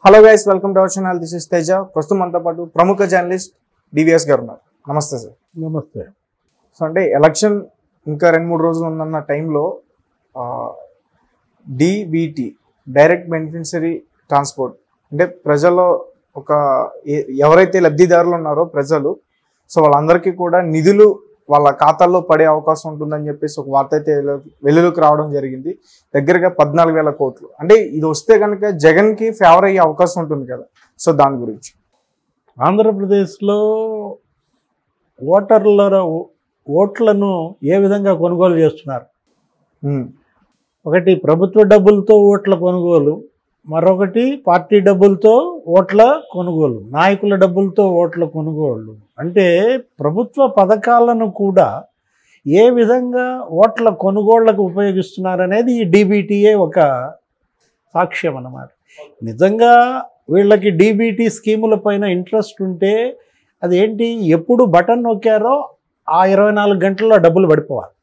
Hello guys, welcome to our channel. This is Teja. ప్రస్తుతం మనతో పాటు ప్రముఖ జర్నలిస్ట్ డివిఎస్ గారు ఉన్నారు. నమస్తే సార్. నమస్తే. సో అంటే ఎలక్షన్ ఇంకా 2-3 రోజులు ఉందన్న టైంలో డిబిటీ, డైరెక్ట్ బెనిఫిషరీ ట్రాన్స్పోర్ట్, అంటే ప్రజల్లో ఒక ఎవరైతే లబ్ధిదారులు ఉన్నారో ప్రజలు, సో వాళ్ళందరికీ కూడా నిధులు వాళ్ళ ఖాతాల్లో పడే అవకాశం ఉంటుందని చెప్పేసి ఒక వార్త అయితే వెలుగులోకి రావడం జరిగింది. దగ్గరగా 14,000 కోట్లు. అంటే ఇది వస్తే కనుక జగన్కి ఫేవర్ అయ్యే అవకాశం ఉంటుంది కదా, సో దాని గురించి. ఆంధ్రప్రదేశ్లో ఓట్లను ఏ విధంగా కొనుగోలు చేస్తున్నారు? ఒకటి ప్రభుత్వ డబ్బులతో ఓట్ల కొనుగోలు, మరొకటి పార్టీ డబ్బులతో ఓట్ల కొనుగోలు, నాయకుల డబ్బులతో ఓట్ల కొనుగోలు. అంటే ప్రభుత్వ పథకాలను కూడా ఏ విధంగా ఓట్ల కొనుగోళ్లకు ఉపయోగిస్తున్నారనేది ఈ డీబీటీఏ ఒక సాక్ష్యం అన్నమాట. నిజంగా వీళ్ళకి డీబీటీ స్కీముల పైన ఇంట్రెస్ట్ ఉంటే అదేంటి, ఎప్పుడు బటన్ నొక్కారో ఆ 24 గంటల్లో డబ్బులు పడిపోవాలి,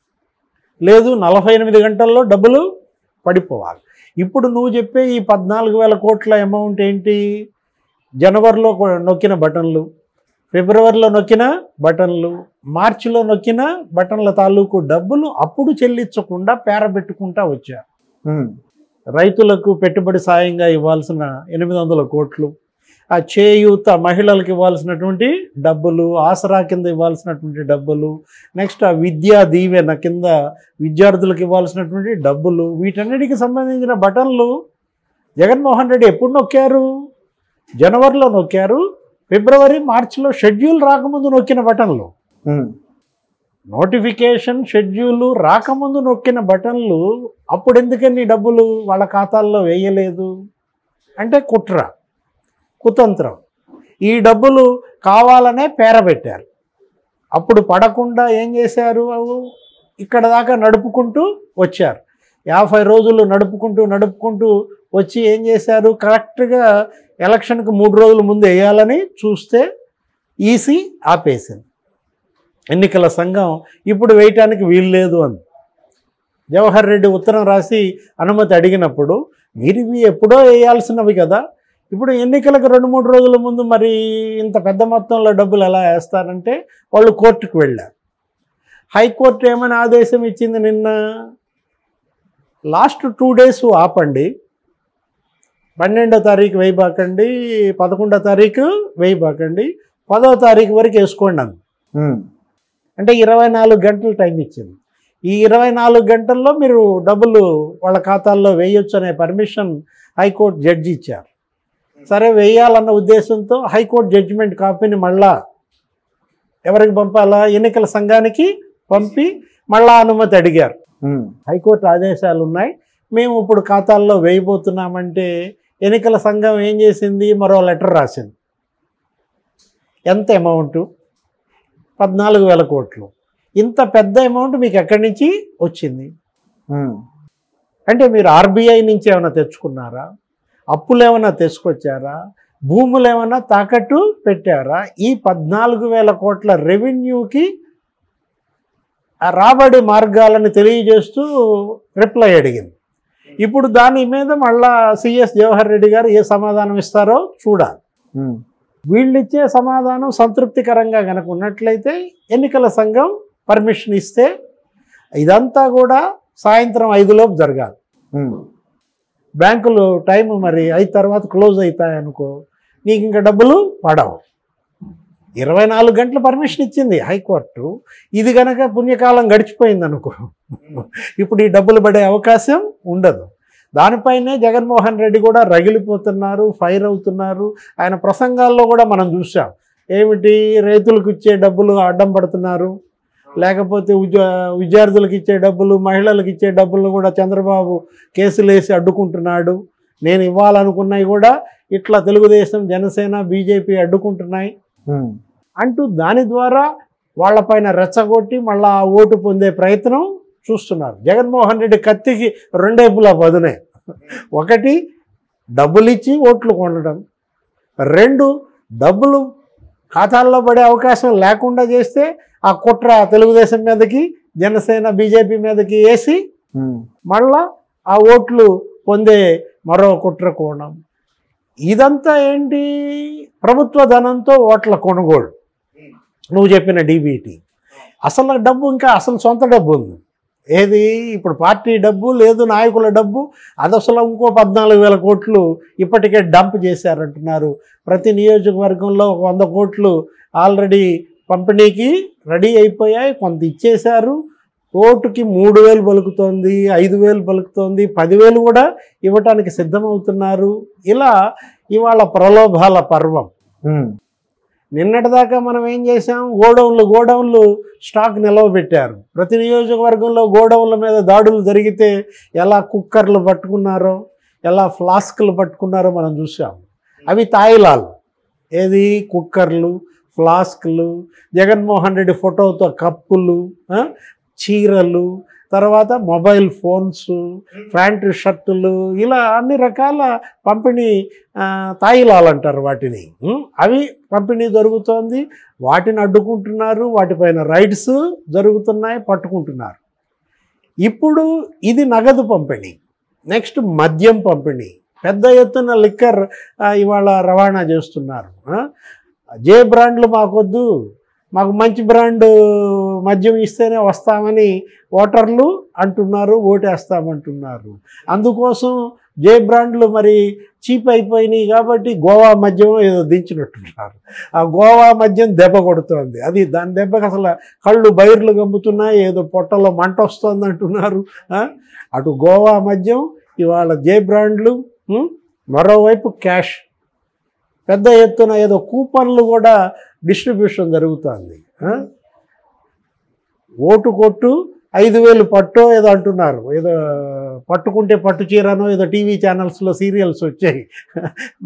లేదు 48 గంటల్లో డబ్బులు పడిపోవాలి. ఇప్పుడు నువ్వు చెప్పే ఈ 14,000 కోట్ల అమౌంట్ ఏంటి? జనవరిలో నొక్కిన బటన్లు, ఫిబ్రవరిలో నొక్కిన బటన్లు, మార్చిలో నొక్కిన బటన్ల తాలూకు డబ్బులు అప్పుడు చెల్లించకుండా పేరబెట్టుకుంటా వచ్చారు. రైతులకు పెట్టుబడి సాయంగా ఇవ్వాల్సిన 800 కోట్లు, ఆ చేయూత మహిళలకు ఇవ్వాల్సినటువంటి డబ్బులు, ఆసరా కింద ఇవ్వాల్సినటువంటి డబ్బులు, నెక్స్ట్ ఆ విద్యా దీవెన కింద విద్యార్థులకు ఇవ్వాల్సినటువంటి డబ్బులు, వీటన్నిటికి సంబంధించిన బటన్లు జగన్మోహన్ రెడ్డి ఎప్పుడు నొక్కారు? జనవరిలో నొక్కారు, ఫిబ్రవరి మార్చిలో షెడ్యూల్ రాకముందు నొక్కిన బటన్లు, నోటిఫికేషన్ షెడ్యూల్ రాకముందు నొక్కిన బటన్లు. అప్పుడు ఎందుకని డబ్బులు వాళ్ళ ఖాతాల్లో వేయలేదు? అంటే కుట్ర, కుతంత్రం. ఈ డబ్బులు కావాలనే పేరబెట్టారు. అప్పుడు పడకుండా ఏం చేశారు? ఇక్కడ దాకా నడుపుకుంటూ వచ్చారు. 50 రోజులు నడుపుకుంటూ వచ్చి ఏం చేశారు? కరెక్ట్గా ఎలక్షన్కి 3 రోజుల ముందు వేయాలని చూస్తే ఈసీ ఆపేసింది. ఎన్నికల సంఘం ఇప్పుడు వేయటానికి వీలు లేదు అంది. జవహర్ రెడ్డి ఉత్తరం రాసి అనుమతి అడిగినప్పుడు మీరు ఇవి ఎప్పుడో వేయాల్సినవి కదా, ఇప్పుడు ఎన్నికలకు 2-3 రోజుల ముందు మరి ఇంత పెద్ద మొత్తంలో డబ్బులు ఎలా వేస్తారంటే వాళ్ళు కోర్టుకు వెళ్ళారు. హైకోర్టు ఏమైనా ఆదేశం ఇచ్చింది నిన్న? లాస్ట్ 2 డేస్ ఆపండి, 12వ తారీఖు వేయబాకండి, 11వ తారీఖు వేయబాకండి, 10వ తారీఖు వరకు వేసుకోండి అంది. అంటే 24 గంటలు టైం ఇచ్చింది. ఈ 24 గంటల్లో మీరు డబ్బులు వాళ్ళ ఖాతాల్లో వేయొచ్చు అనే పర్మిషన్ హైకోర్టు జడ్జి ఇచ్చారు. సరే, వేయాలన్న ఉద్దేశంతో హైకోర్టు జడ్జిమెంట్ కాపీని మళ్ళా ఎవరికి పంపాలా? ఎన్నికల సంఘానికి పంపి మళ్ళా అనుమతి అడిగారు. హైకోర్టు ఆదేశాలు ఉన్నాయి, మేము ఇప్పుడు ఖాతాల్లో వేయబోతున్నామంటే ఎన్నికల సంఘం ఏం చేసింది? మరో లెటర్ రాసింది. ఎంత అమౌంటు? 14,000 కోట్లు. ఇంత పెద్ద అమౌంట్ మీకు ఎక్కడి నుంచి వచ్చింది? అంటే మీరు ఆర్బీఐ నుంచి ఏమైనా తెచ్చుకున్నారా? అప్పులు ఏమైనా తీసుకొచ్చారా? భూములు ఏమైనా తాకట్టు పెట్టారా? ఈ 14,000 కోట్ల రెవెన్యూకి రాబడి మార్గాలను తెలియజేస్తూ రిప్లై అడిగింది. ఇప్పుడు దాని మీద మళ్ళా సిఎస్ జవహర్ రెడ్డి గారు ఏ సమాధానం ఇస్తారో చూడాలి. వీళ్ళు ఇచ్చే సమాధానం సంతృప్తికరంగా కనుక ఉన్నట్లయితే ఎన్నికల సంఘం పర్మిషన్ ఇస్తే ఇదంతా కూడా సాయంత్రం 5లోపు జరగాలి. బ్యాంకులు టైం మరి 5 తర్వాత క్లోజ్ అవుతాయనుకో, నీకు ఇంకా డబ్బులు పడవు. 24 గంటలు పర్మిషన్ ఇచ్చింది హైకోర్టు. ఇది కనుక పుణ్యకాలం గడిచిపోయింది అనుకో, ఇప్పుడు ఈ డబ్బులు పడే అవకాశం ఉండదు. దానిపైనే జగన్మోహన్ రెడ్డి కూడా రగిలిపోతున్నారు, ఫైర్ అవుతున్నారు. ఆయన ప్రసంగాల్లో కూడా మనం చూసాం. ఏమిటి, రైతులకు ఇచ్చే డబ్బులు అడ్డం పడుతున్నారు, లేకపోతే విద్యార్థులకు ఇచ్చే డబ్బులు, మహిళలకు ఇచ్చే డబ్బులు కూడా చంద్రబాబు కేసులు వేసి అడ్డుకుంటున్నాడు. నేను ఇవ్వాలనుకున్నవి కూడా ఇట్లా తెలుగుదేశం, జనసేన, బీజేపీ అడ్డుకుంటున్నాయి అంటూ దాని ద్వారా వాళ్ళపైన రెచ్చగొట్టి మళ్ళీ ఆ ఓటు పొందే ప్రయత్నం చూస్తున్నారు. జగన్మోహన్ రెడ్డి కత్తికి 2 వైపులా పదునే. ఒకటి, డబ్బులు ఇచ్చి ఓట్లు కొనడం. 2, డబ్బులు ఖాతాల్లో పడే అవకాశం లేకుండా చేస్తే ఆ కుట్ర తెలుగుదేశం మీదకి, జనసేన, బీజేపీ మీదకి వేసి మళ్ళా ఆ ఓట్లు పొందే మరో కుట్ర కోణం. ఇదంతా ఏంటి? ప్రభుత్వ ధనంతో ఓట్ల కొనుగోలు. నువ్వు చెప్పిన డీబీటీ. అసలు డబ్బు ఇంకా అసలు సొంత డబ్బు ఉంది. ఏది? ఇప్పుడు పార్టీ డబ్బు లేదు, నాయకుల డబ్బు. అది అసలు ఇంకో 14,000 కోట్లు ఇప్పటికే డంప్ చేశారంటున్నారు. ప్రతి నియోజకవర్గంలో 100 కోట్లు ఆల్రెడీ పంపిణీకి రెడీ అయిపోయాయి. కొంత ఇచ్చేశారు. ఓటుకి 3,000 పలుకుతోంది, 5,000 పలుకుతోంది, 10,000 కూడా ఇవ్వటానికి సిద్ధమవుతున్నారు. ఇలా ఇవాళ ప్రలోభాల పర్వం. నిన్నటిదాకా మనం ఏం చేసాం? గోడౌన్లు స్టాక్ నిలవబెట్టారు. ప్రతి నియోజకవర్గంలో గోడౌన్ల మీద దాడులు జరిగితే ఎలా కుక్కర్లు పట్టుకున్నారో, ఎలా ఫ్లాస్కులు పట్టుకున్నారో మనం చూసాం. అవి తాయిలాలు. ఏది? కుక్కర్లు, ఫ్లాస్కులు, జగన్మోహన్ రెడ్డి ఫోటోతో కప్పులు, చీరలు, తర్వాత మొబైల్ ఫోన్స్, ప్యాంటు షర్టులు, ఇలా అన్ని రకాల పంపిణీ, తాయిలాలు అంటారు వాటిని. అవి పంపిణీ జరుగుతోంది. వాటిని అడ్డుకుంటున్నారు. వాటిపైన రైడ్స్ జరుగుతున్నాయి, పట్టుకుంటున్నారు. ఇప్పుడు ఇది నగదు పంపిణీ. నెక్స్ట్ మద్యం పంపిణీ. పెద్ద ఎత్తున లిక్కర్ ఇవాళ రవాణా చేస్తున్నారు. జే బ్రాండ్లు మాకొద్దు, మాకు మంచి బ్రాండ్ మద్యం ఇస్తేనే వస్తామని ఓటర్లు అంటున్నారు, ఓటేస్తామంటున్నారు. అందుకోసం జే బ్రాండ్లు మరి చీప్ అయిపోయినాయి కాబట్టి గోవా మద్యం ఏదో దించినట్టున్నారు. ఆ గోవా మద్యం దెబ్బ కొడుతోంది. అది దాని దెబ్బకి అసలు కళ్ళు బైర్లు గమ్ముతున్నాయి, ఏదో పొట్టలో మంట వస్తుంది అంటున్నారు. అటు గోవా మద్యం, ఇవాళ జే బ్రాండ్లు, మరోవైపు క్యాష్. పెద్ద ఎత్తున ఏదో కూపన్లు కూడా డిస్ట్రిబ్యూషన్ జరుగుతుంది. ఓటు కొట్టు 5,000 పట్టో ఏదో అంటున్నారు. ఏదో పట్టుకుంటే పట్టు చీరనో ఏదో టీవీ ఛానల్స్లో సీరియల్స్ వచ్చాయి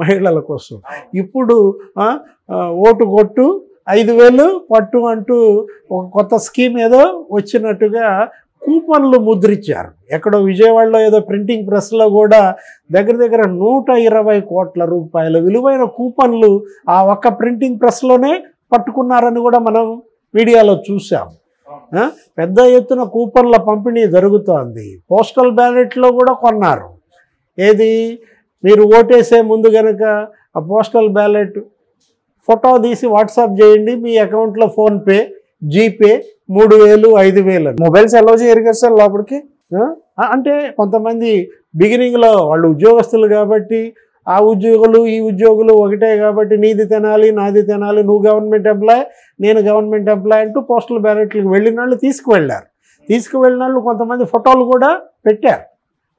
మహిళల కోసం. ఇప్పుడు ఓటు కొట్టు 5,000 పట్టు అంటూ ఒక కొత్త స్కీమ్ ఏదో వచ్చినట్టుగా కూపన్లు ముద్రించారు. ఎక్కడో విజయవాడలో ఏదో ప్రింటింగ్ ప్రెస్లో కూడా దగ్గర 120 కోట్ల రూపాయల విలువైన కూపన్లు ఆ ఒక్క ప్రింటింగ్ ప్రెస్లోనే పట్టుకున్నారని కూడా మనం మీడియాలో చూసాం. పెద్ద ఎత్తున కూపన్ల పంపిణీ జరుగుతోంది. పోస్టల్ బ్యాలెట్లో కూడా కొన్నారు. ఏది? మీరు ఓటేసే ముందు కనుక ఆ పోస్టల్ బ్యాలెట్ ఫోటో తీసి వాట్సాప్ చేయండి, మీ అకౌంట్లో ఫోన్పే, జీపే 3,000, 5,000. మొబైల్స్ అలౌ చేయరు కదా సార్ లోపలికి? అంటే కొంతమంది బిగినింగ్లో వాళ్ళు ఉద్యోగస్తులు కాబట్టి, ఆ ఉద్యోగులు ఈ ఉద్యోగులు ఒకటే కాబట్టి నీది తినాలి నాది తినాలి, నువ్వు గవర్నమెంట్ ఎంప్లాయ్ నేను గవర్నమెంట్ ఎంప్లాయ్ అంటూ పోస్టల్ బ్యాలెట్లకు వెళ్ళిన వాళ్ళు తీసుకువెళ్ళిన వాళ్ళు కొంతమంది ఫోటోలు కూడా పెట్టారు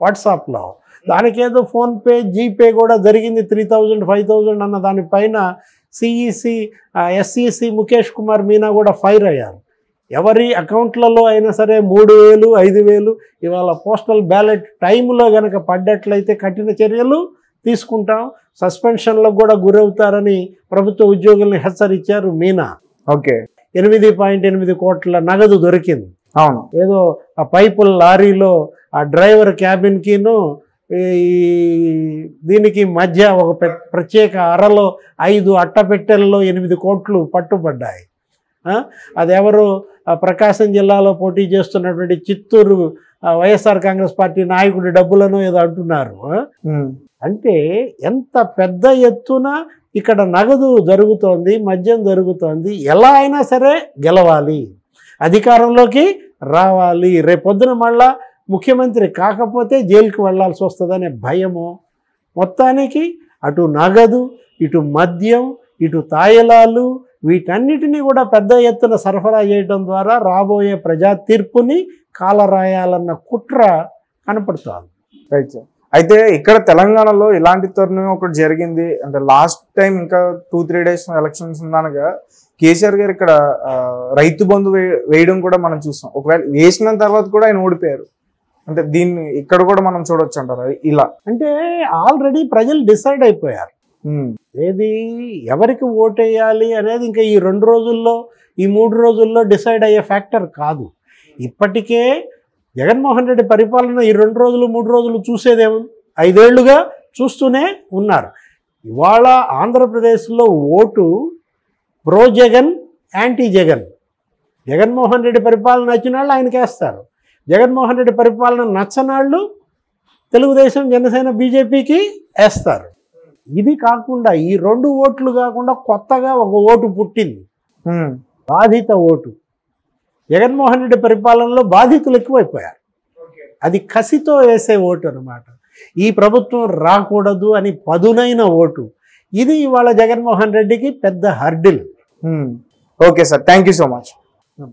వాట్సాప్లో. దానికేదో ఫోన్పే, జీపే కూడా జరిగింది. 3,000, 5,000 అన్న దానిపైన సిఈసి, ఎస్ఈసి ముఖేష్ కుమార్ మీనా కూడా ఫైర్ అయ్యారు. ఎవరి అకౌంట్లలో అయినా సరే 3,000, 5,000 ఇవాళ పోస్టల్ బ్యాలెట్ టైంలో కనుక పడ్డట్లయితే కఠిన చర్యలు తీసుకుంటాం, సస్పెన్షన్లకు కూడా గురవుతారని ప్రభుత్వ ఉద్యోగుల్ని హెచ్చరించారు మీనా. ఓకే. 8.8 కోట్ల నగదు దొరికింది. అవును. ఏదో ఆ పైపుల లారీలో ఆ డ్రైవర్ క్యాబిన్కిను దీనికి మధ్య ఒక ప్రత్యేక అరలో 5 అట్టపెట్టెల్లో 8 కోట్లు పట్టుబడ్డాయి. అదెవరు? ప్రకాశం జిల్లాలో పోటీ చేస్తున్నటువంటి చిత్తూరు వైఎస్ఆర్ కాంగ్రెస్ పార్టీ నాయకుడి డబ్బులను ఏదో అంటున్నారు. అంటే ఎంత పెద్ద ఎత్తున ఇక్కడ నగదు జరుగుతోంది, మద్యం జరుగుతోంది. ఎలా అయినా సరే గెలవాలి, అధికారంలోకి రావాలి, రేపొద్దున మళ్ళా ముఖ్యమంత్రి కాకపోతే జైలుకి వెళ్లాల్సి వస్తుందనే భయము. మొత్తానికి అటు నగదు, ఇటు మద్యం, ఇటు తాయిలాలు, వీటన్నిటినీ కూడా పెద్ద ఎత్తున సరఫరా చేయడం ద్వారా రాబోయే ప్రజా తీర్పుని కాలరాయాలన్న కుట్ర కనపడుతోంది. Right sir. అయితే ఇక్కడ తెలంగాణలో ఇలాంటి తరుణం ఒకటి జరిగింది. అంటే లాస్ట్ టైం ఇంకా 2-3 డేస్ ఎలక్షన్స్ ఉందనగా కేసీఆర్ గారు ఇక్కడ రైతు బంధు వేయడం కూడా మనం చూస్తాం. ఒకవేళ వేసిన తర్వాత కూడా ఆయన ఓడిపోయారు. అంటే దీన్ని ఇక్కడ కూడా మనం చూడొచ్చు అంటారు. ఇలా అంటే ఆల్రెడీ ప్రజలు డిసైడ్ అయిపోయారు. ఏది ఎవరికి ఓటేయాలి అనేది ఇంకా ఈ 2 రోజుల్లో ఈ 3 రోజుల్లో డిసైడ్ అయ్యే ఫ్యాక్టర్ కాదు. ఇప్పటికే జగన్మోహన్ రెడ్డి పరిపాలన ఈ 2 రోజులు 3 రోజులు చూసేదేమో 5 ఏళ్లుగా చూస్తూనే ఉన్నారు. ఇవాళ ఆంధ్రప్రదేశ్లో vote pro Jagan, anti Jagan. Jaganmohan Reddy పరిపాలన నచ్చిన వాళ్ళు ఆయనకి వేస్తారు, జగన్మోహన్ రెడ్డి పరిపాలన నచ్చనాళ్ళు తెలుగుదేశం, జనసేన, బీజేపీకి వేస్తారు. ఇది కాకుండా ఈ 2 ఓట్లు కాకుండా కొత్తగా ఒక ఓటు పుట్టింది, ఉమ్, బాధిత ఓటు. జగన్మోహన్ రెడ్డి పరిపాలనలో బాధితులు ఎక్కువైపోయారు. అది కసితో వేసే ఓటు అన్నమాట. ఈ ప్రభుత్వం రాకూడదు అని పదునైన ఓటు. ఇది ఇవాళ జగన్మోహన్ రెడ్డికి పెద్ద hurdle. Okay sir, thank you so much.